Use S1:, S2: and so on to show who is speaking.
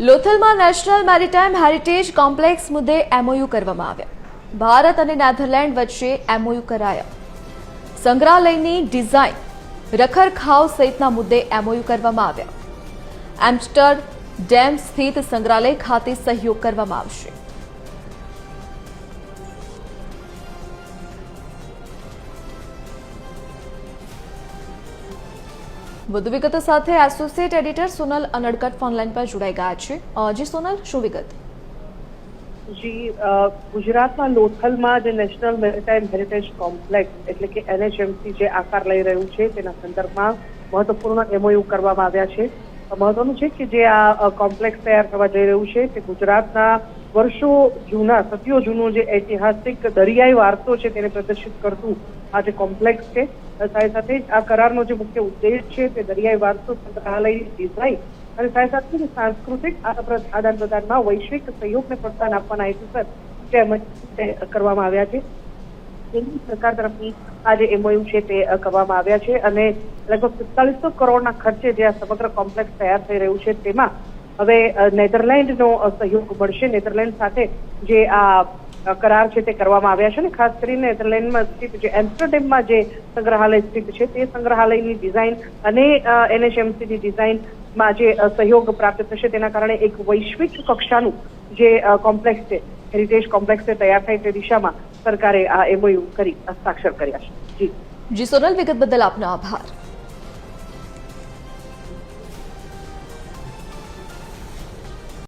S1: લોથલમાં national maritime heritage complex મુદ્દે MOU કરવામાં આવ્યા. ભારત અને નેધરલેન્ડ વચ્ચે એમઓયુ કરાયા. સંગ્રહાલયની ડિઝાઇન, રખરખાવ સહિતના મુદ્દે એમઓયુ કરવામાં આવ્યા. એમ્સ્ટરડેમ સ્થિત સંગ્રહાલય ખાતે સહયોગ કરવામાં આવશે. વધુ વિગતો સાથે associate editor Sonal Anadkat phone line પર જોડાઈ ગયા છે. જી સોનલ, શું વિગત?
S2: જી, ગુજરાતમાં લોથલમાં જે નેશનલ મેરીટાઈમ હેરિટેજ કોમ્પ્લેક્સ એટલે કે NHMC જે આકાર લઈ રહ્યું છે તેના સંદર્ભમાં મહત્વપૂર્ણ એમઓયુ કરવામાં આવ્યા છે. મહત્વનું છે કે જે આ કોમ્પ્લેક્સ તૈયાર થવા જઈ રહ્યું છે તે ગુજરાતના વર્ષો જૂના, સદીઓ જૂનો જે ઐતિહાસિક દરિયાઈ વારસો છે તેને પ્રદર્શિત કરતું આ જે કોમ્પ્લેક્સ છે. સાથે સાથે જ આ કરારનો જે મુખ્ય ઉદ્દેશ છે તે દરિયાઈ વારસો સંગ્રહાલયની ડિઝાઇન અને સાથે સાથે સાંસ્કૃતિક આદાન પ્રદાનમાં વૈશ્વિક સહયોગને પ્રોત્સાહન આપવાના હેતુસર કરવામાં આવ્યા છે. કેન્દ્ર સરકાર તરફથી આ જે એમઓયુ છે તે કરવામાં આવ્યા છે અને લગભગ 4700 કરોડના ખર્ચે જે આ સમગ્ર કોમ્પ્લેક્સ તૈયાર થઈ રહ્યું છે તેમાં હવે નેધરલેન્ડનો સહયોગ મળશે. નેધરલેન્ડ સાથે જે આ કરાર છે તે કરવામાં આવ્યા છે અને ખાસ કરીને નેધરલેન્ડમાં સ્થિત જે એમ્સ્ટરડેમમાં જે સંગ્રહાલય સ્થિત છે તે સંગ્રહાલયની ડિઝાઇન અને NHMCની ડિઝાઇનમાં જે સહયોગ પ્રાપ્ત થશે તેના કારણે એક વૈશ્વિક કક્ષાનું જે કોમ્પ્લેક્સ છે, હેરિટેજ કોમ્પ્લેક્સ તૈયાર થાય તે દિશામાં સરકારે આ એમઓયુ કરી હસ્તાક્ષર કર્યા છે.
S1: જી સોનલ, વિગત બદલ આપનો આભાર.